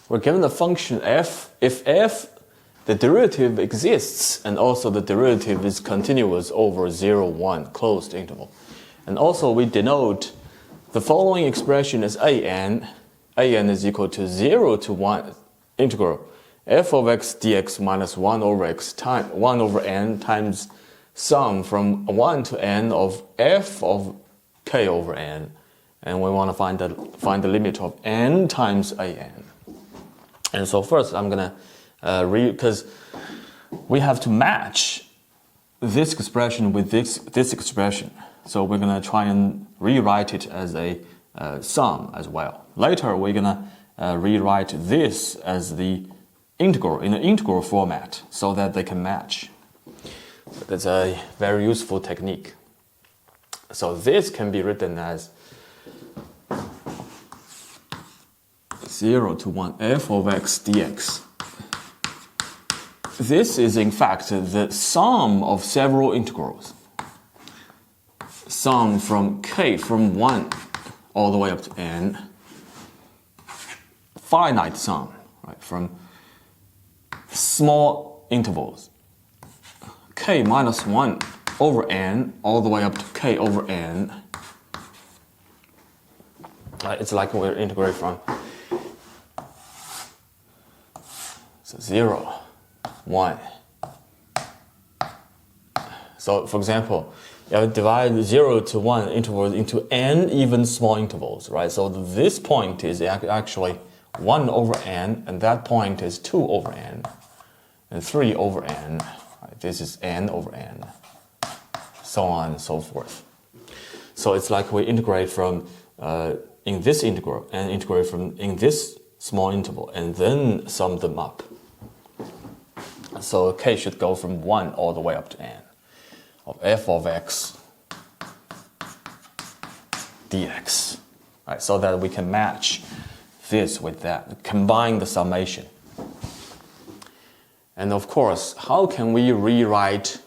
we're given the function f. If f, the derivative exists, and also the derivative is continuous over 0, 1, closed interval. And also we denote the following expression as an. An is equal to 0 to 1 integral f of x dx minus 1 over x times 1 over n times sum from 1 to n of f of k over n. And we want to find the limit of n times an. And so first I'm going to because we have to match this expression with this expression. So we're going to try and rewrite it as a sum as well. Later we're going to rewrite this as the integral, in an integral format, so that they can match. That's a very useful technique. So this can be written as 0 to 1 f of x dx. This is in fact the sum of several integrals. Sum from k from 1 all the way up to n. Finite sum, right, from small intervals. K minus 1 over n all the way up to k over n. It's like we're integrating from 0, 1. So for example, I divide 0 to 1 intervals into n even small intervals, right? So this point is actually 1 over n, and that point is 2 over n, and 3 over n. Right? This is n over n, so on and so forth. So it's like we integrate from in this integral and integrate from in this small interval, and then sum them up. So k should go from 1 all the way up to n of f of x dx, right? So that we can match this with that, combine the summation. And of course, how can we rewrite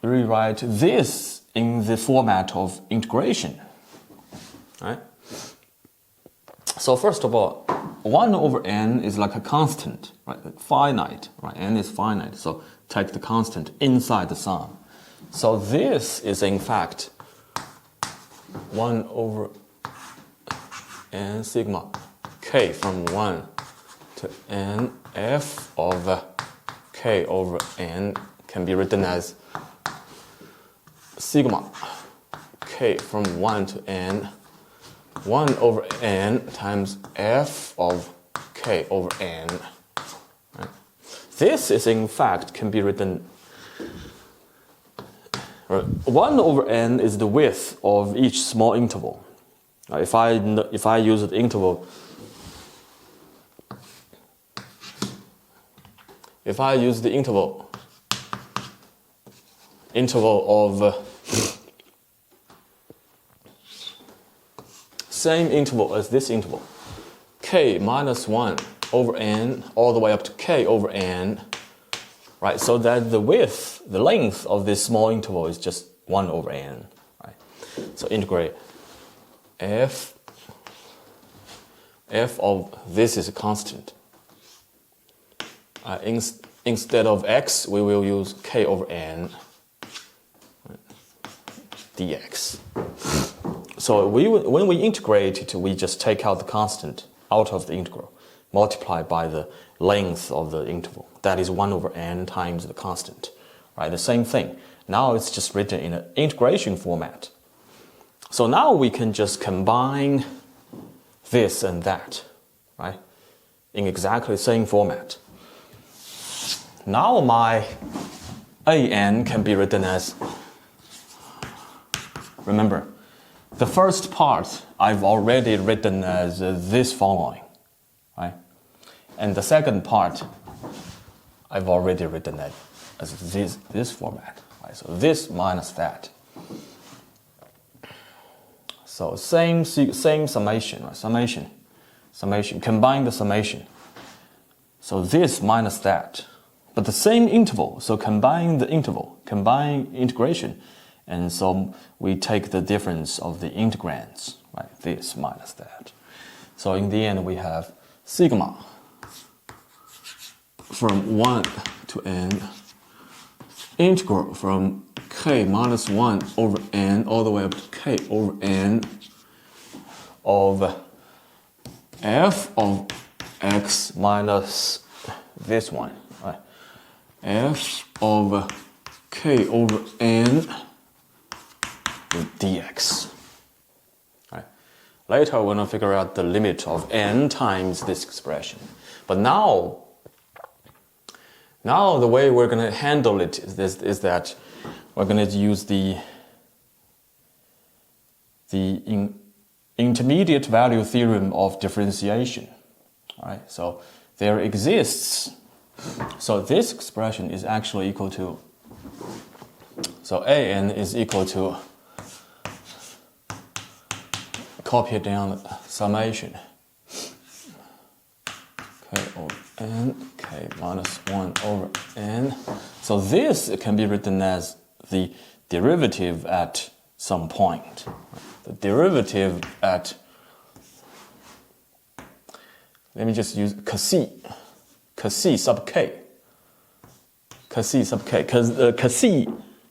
this in the format of integration, right? So first of all, 1 over n is like a constant, right? Finite, right? N is finite, so take the constant inside the sum. So this is in fact 1 over n sigma k from 1 to n f of k over n can be written as sigma k from 1 to n 1 over n times f of k over n. Right? This is in fact can be written 1 over n is the width of each small interval. If I use the interval, if I use the interval of same interval as this interval, k minus 1 over n all the way up to k over n, right? So that the width, the length of this small interval is just 1 over n, right? So integrate f of this is a constant. Instead of x, we will use k over n, right, dx. So when we integrate it, we just take out the constant out of the integral, multiply by the length of the interval. That is 1 over n times the constant, right? The same thing. Now it's just written in an integration format. So now we can just combine this and that, right? In exactly the same format. Now my an can be written as, remember, the first part I've already written as this following, right? And the second part I've already written as this format, right? So this minus that. So same summation, right? Summation, combine the summation. So this minus that. But the same interval, so combine the interval, combine integration. And so we take the difference of the integrands, right? This minus that. So in the end, we have sigma from 1 to n, integral from k minus 1 over n all the way up to k over n of f of x minus this one, right? F of k over n dx. Right? Later, we're going to figure out the limit of n times this expression. But now the way we're going to handle it is that we're going to use the intermediate value theorem of differentiation. All right? So there exists, so this expression is actually equal to, so an is equal to, copy it down, summation k over n, k minus 1 over n. So this can be written as the derivative at some point. The derivative at, let me just use Cc sub k. Cc sub k, because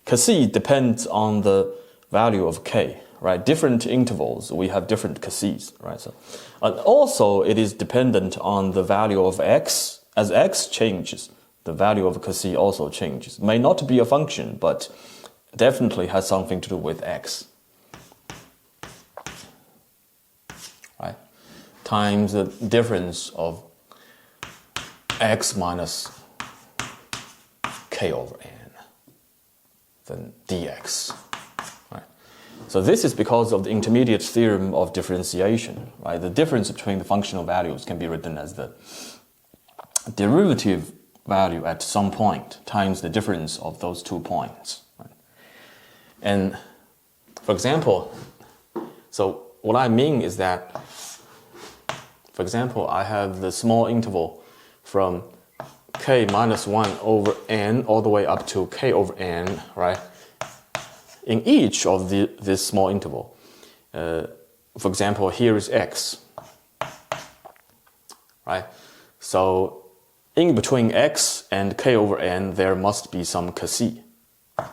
Cc depends on the value of k, right? Different intervals, we have different C's, right? So, and also it is dependent on the value of x. As x changes, the value of Cc also changes. May not be a function, but definitely has something to do with x. Right? Times the difference of x minus k over n, then dx. Right? So this is because of the intermediate theorem of differentiation. Right? The difference between the functional values can be written as the derivative value at some point times the difference of those 2 points. Right? And for example, so what I mean is that, for example, I have the small interval from k minus 1 over n all the way up to k over n, right? In each of this small interval, for example, here is x, right? So in between x and k over n, there must be some Cc,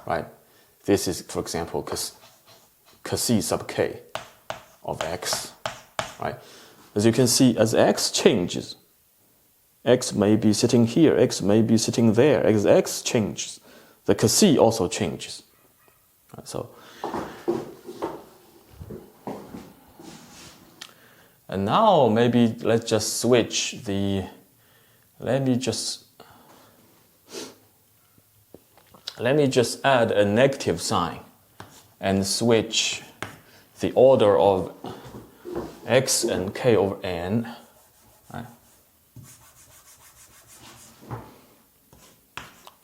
right? This is, for example, Cc sub k of x, right? As you can see, as x changes, x may be sitting here, x may be sitting there. As x changes, the Cc also changes. Right, so, and now maybe let's just switch the, let me just add a negative sign and switch the order of x and k over n. Right?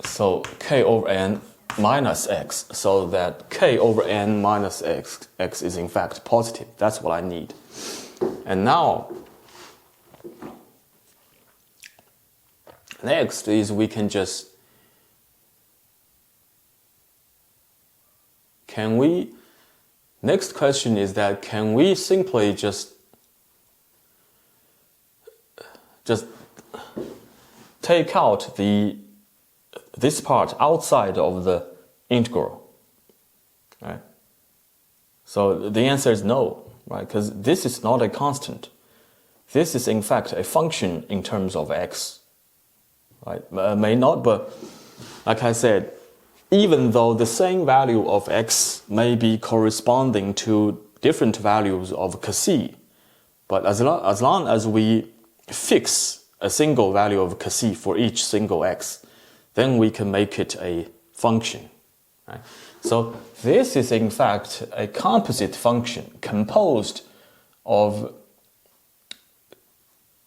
So k over n minus x, so that k over n minus x is in fact positive. That's what I need. And now, next is we can just, next question is that can we simply just take out this part outside of the integral, right? So the answer is no, right? Because this is not a constant. This is in fact a function in terms of x, right? May not, but like I said, even though the same value of x may be corresponding to different values of Cc, but as long as we fix a single value of Cc for each single x, then we can make it a function. Right? So this is in fact a composite function composed of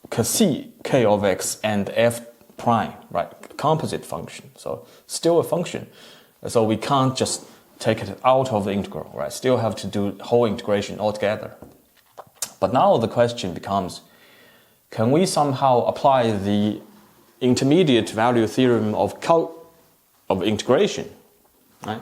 Cc, k of x, and f prime, right? Composite function. So still a function. So we can't just take it out of the integral, right? Still have to do whole integration altogether. But now the question becomes, can we somehow apply the intermediate value theorem of integration, right?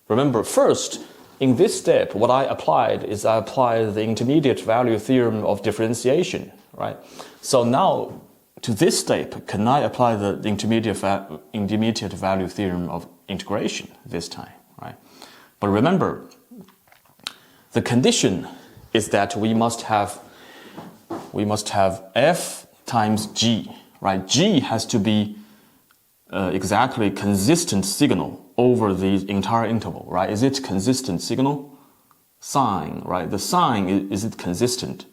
Remember, first, in this step, what I applied is I applied the intermediate value theorem of differentiation, right? So now, to this step, can I apply the intermediate value theorem of integration this time, right? But remember, the condition is that we must have f times g, right? G has to be exactly consistent signal over the entire interval, right? Is it consistent signal? Sign, right? The sign, is it consistent?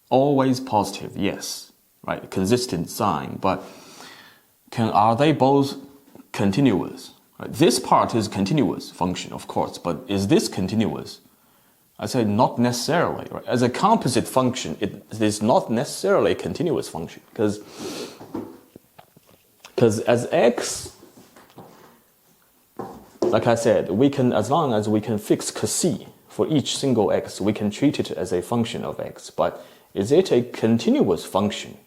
Always positive, yes, right? Consistent sign, but are they both continuous? Right? This part is continuous function, of course, but is this continuous? I say not necessarily, right? As a composite function, it is not necessarily a continuous function because as x, like I said, we can, as long as we can fix c for each single x, we can treat it as a function of x. But is it a continuous function?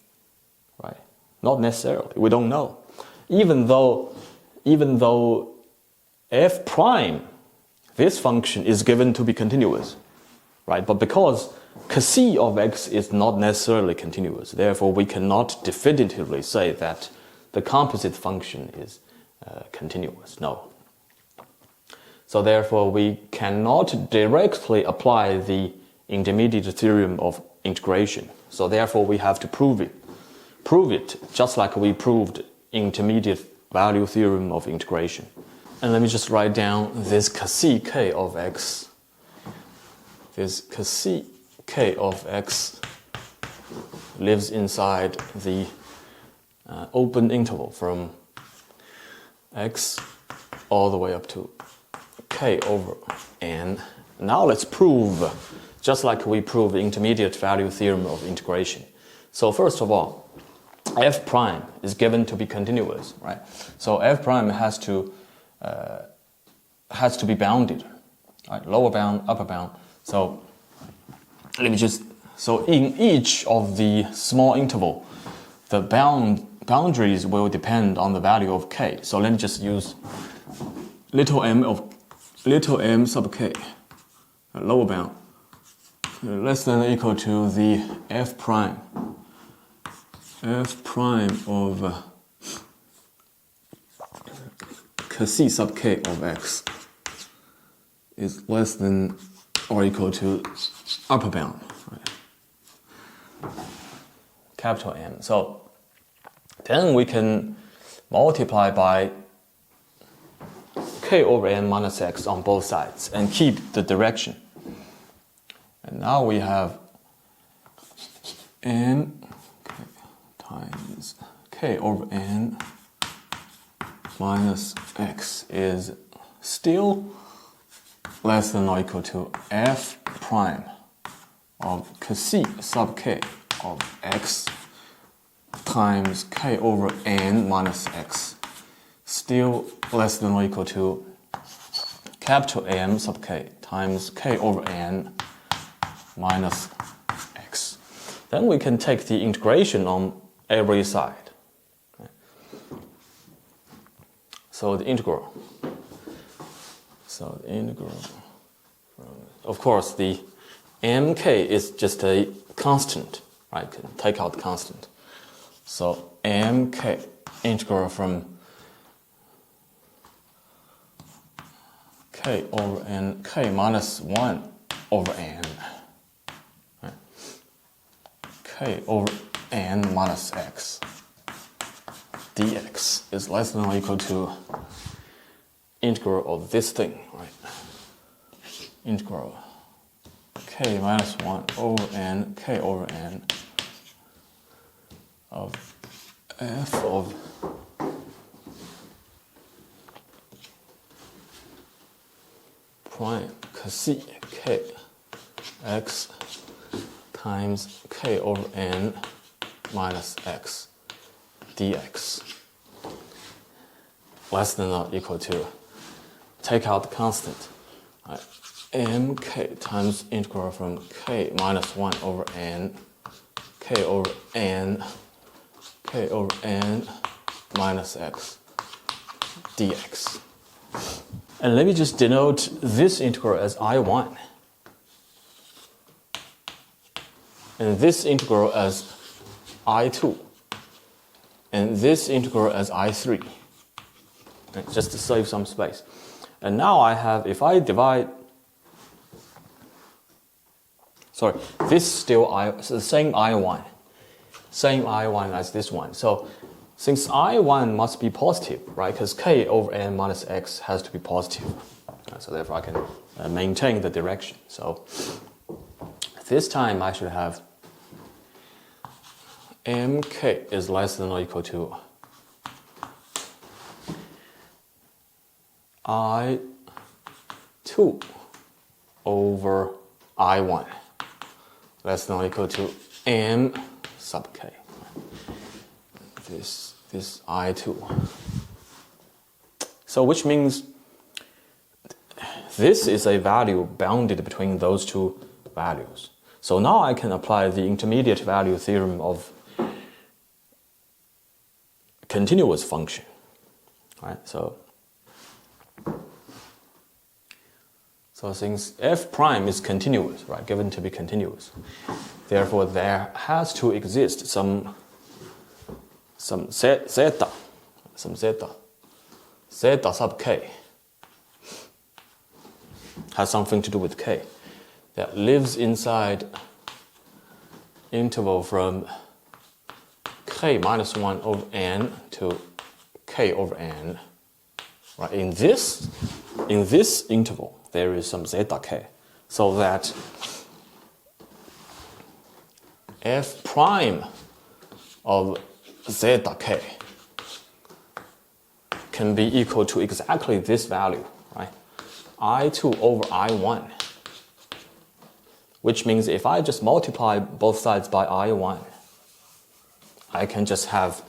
Right? Not necessarily. We don't know. Even though f prime, this function is given to be continuous, right? But because c of x is not necessarily continuous, therefore we cannot definitively say that the composite function is continuous. No. So therefore we cannot directly apply the intermediate theorem of integration. So therefore we have to prove it just like we proved intermediate value theorem of integration. And let me just write down this c k of x. This c k of x lives inside the open interval from x all the way up to k over n. Now let's prove, just like we proved the intermediate value theorem of integration. So first of all, f prime is given to be continuous, right? So f prime has to be bounded, right? Lower bound, upper bound. So in each of the small interval, the boundaries will depend on the value of k. So let me just use little m sub k, lower bound, less than or equal to the f prime of c sub k of x is less than or equal to upper bound, right? Capital M. So then we can multiply by k over n minus x on both sides and keep the direction. And now we have n times k over n minus x is still less than or equal to f prime of c sub k of x times k over n minus x, still less than or equal to capital M sub k times k over n minus x. Then we can take the integration on every side. So the integral. Of course, the mk is just a constant, right? Take out constant. So mk integral from k over n, k minus 1 over n, right? K over n minus x dx is less than or equal to integral of this thing, right? Integral k minus 1 over n, k over n of f of prime c k x times k over n minus x dx less than or equal to, take out the constant, right? mk times integral from k minus 1 over n, k over n minus x dx. And let me just denote this integral as I1. And this integral as I2. And this integral as I3. Okay, just to save some space. And now I have, if I divide, sorry, this still so the same I1. Same I1 as this one. So since I1 must be positive, right? Because k over n minus x has to be positive. So therefore I can maintain the direction. So this time I should have mk is less than or equal to I2 over I1 less than or equal to m sub k. This I2. So which means this is a value bounded between those two values. So now I can apply the intermediate value theorem of continuous function. Right? So since f prime is continuous, right, given to be continuous, therefore there has to exist some zeta sub k has something to do with k that lives inside interval from k minus 1 over n to k over n. Right? In this interval, there is some zeta k, so that f prime of zeta k can be equal to exactly this value, right? I2 over I1, which means if I just multiply both sides by I1, I can just have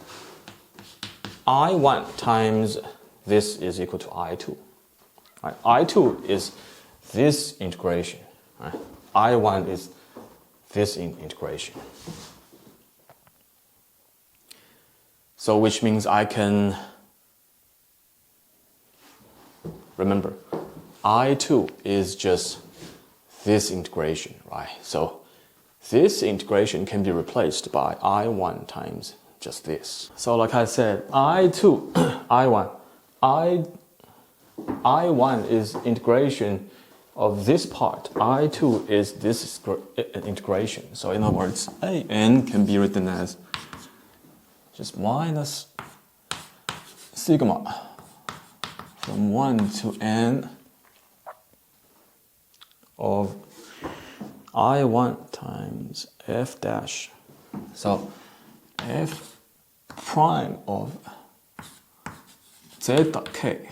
I1 times this is equal to I2. Right? I2 is this integration. Right? I1 is this integration. So which means I can, remember, I2 is just this integration, right? So this integration can be replaced by I1 times just this. So like I said, I2, I1. I1 is integration of this part. I2 is this integration. So in other words, an can be written as just minus sigma from 1 to n of I1 times f dash. So f prime of zeta k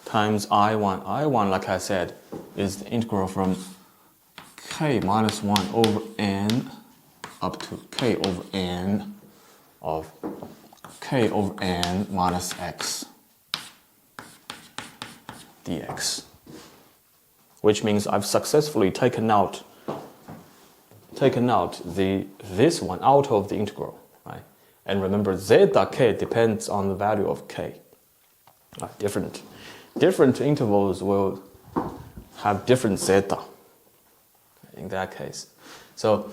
times I1. I1, like I said, is the integral from k minus 1 over n up to k over n of k over n minus x dx. Which means I've successfully taken out this one out of the integral, right? And remember, zeta k depends on the value of k. Different intervals will have different zeta in that case. So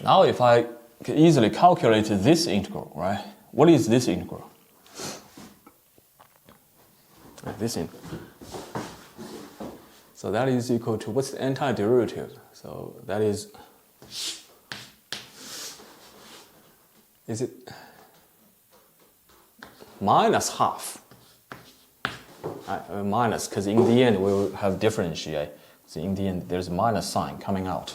now if I can easily calculate this integral, right? What is this integral? This integral. So that is equal to, what's the antiderivative? So that is it minus half? Minus, because in the end we will have differentiate. So in the end there's a minus sign coming out.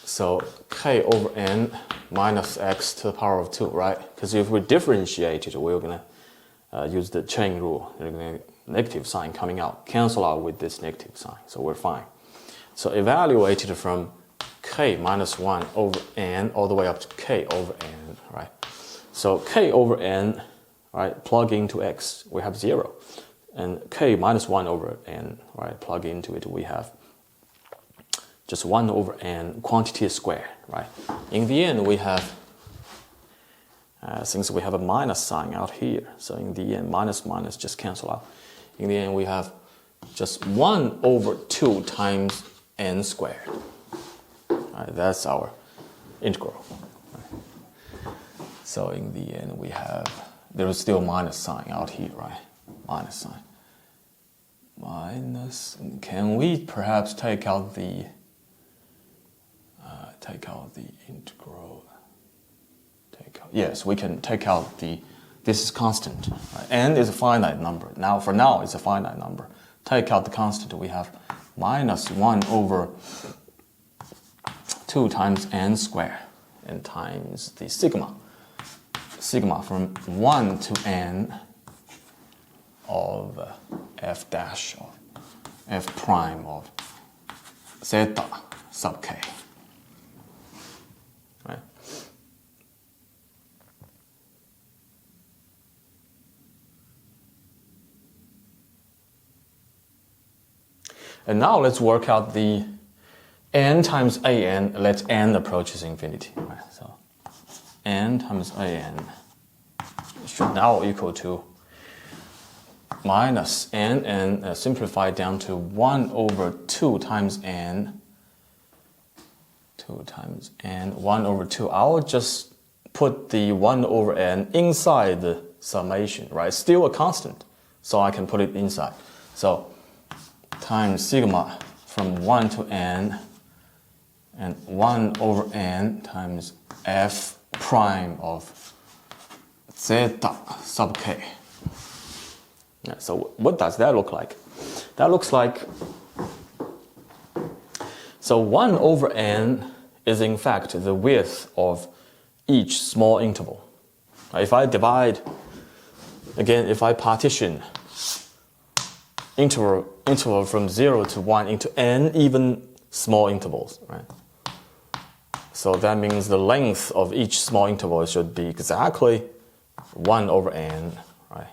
So k over n minus x to the power of 2, right? Because if we differentiate it, we're going to use the chain rule. There's going to be a negative sign coming out. Cancel out with this negative sign, so we're fine. So evaluate it from k minus 1 over n all the way up to k over n, right? So k over n, right, plug into x, we have 0. And k minus 1 over n, right, plug into it, we have just 1 over n quantity square, right? In the end, we have since we have a minus sign out here. So in the end, minus minus just cancel out. In the end, we have just 1 over 2 times n squared. Right, that's our integral. Right. So in the end, we have, there is still minus sign out here, right? Minus sign. Minus, can we perhaps take out the integral? Yes, we can take out this is constant. Right? N is a finite number. Now, for now, it's a finite number. Take out the constant, we have minus 1 over 2 times n squared and times the sigma. Sigma from 1 to n of f dash of f prime of zeta sub k. Right? And now let's work out the n times an. Let n approaches infinity. Right? So n times an should now equal to minus n and simplified down to 1 over 2 times n. 2 times n, 1 over 2. I'll just put the 1 over n inside the summation, right? Still a constant, so I can put it inside. So times sigma from 1 to n and 1 over n times f prime of zeta sub k. Yeah, so what does that look like? That looks like, so 1 over n is in fact the width of each small interval. If I divide, again, if I partition interval from 0 to 1 into n even small intervals, right? So that means the length of each small interval should be exactly 1 over n, right?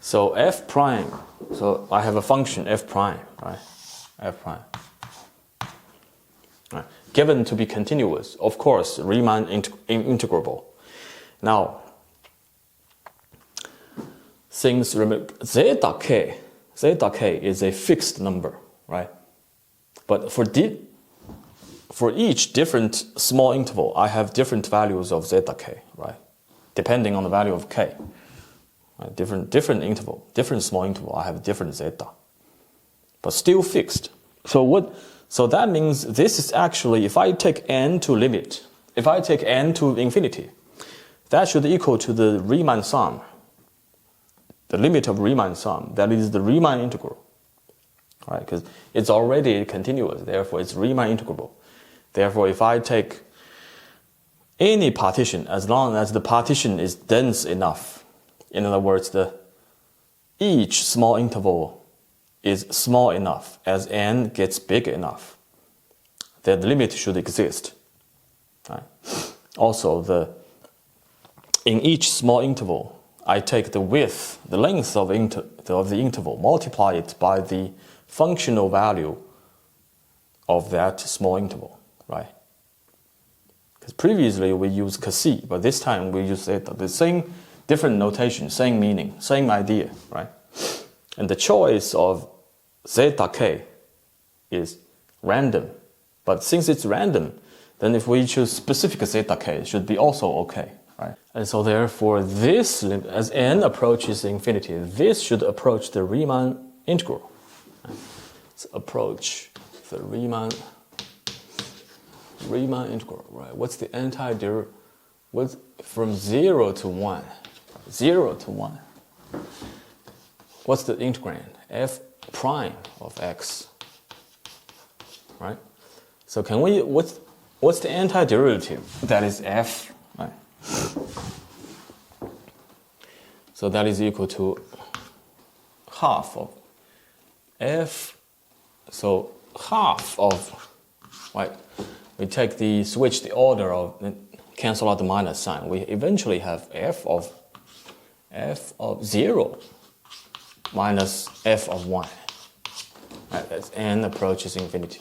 So f prime, so I have a function f prime, right? F prime. Right. Given to be continuous, of course, Riemann integrable. Now, since zeta k is a fixed number, right? But for each different small interval, I have different values of zeta k, right? Depending on the value of k. Right? Different interval, different small interval, I have different zeta. But still fixed. So that means this is actually, if I take n to limit, if I take n to infinity, that should equal to the Riemann sum, the limit of Riemann sum, that is the Riemann integral, right? Because it's already continuous, therefore it's Riemann integrable. Therefore, if I take any partition, as long as the partition is dense enough, in other words, each small interval is small enough as n gets big enough, that the limit should exist. Right? Also, in each small interval, I take the width, the length of the interval, multiply it by the functional value of that small interval, right? Because previously we used Cassi, but this time we use zeta. The same, different notation, same meaning, same idea, right? And the choice of zeta k is random. But since it's random, then if we choose specific zeta k, it should be also okay, right? And so therefore this, as n approaches infinity, this should approach the Riemann integral. Right? Let's approach the Riemann integral, right? What's the antiderivative? What's from 0 to 1? 0 to 1. What's the integrand? F prime of x, right? So can we, what's the antiderivative? That is f, right? So that is equal to half of f, so half of, right? We switch the order of, cancel out the minus sign. We eventually have f of 0 minus f of 1. Right, as n approaches infinity.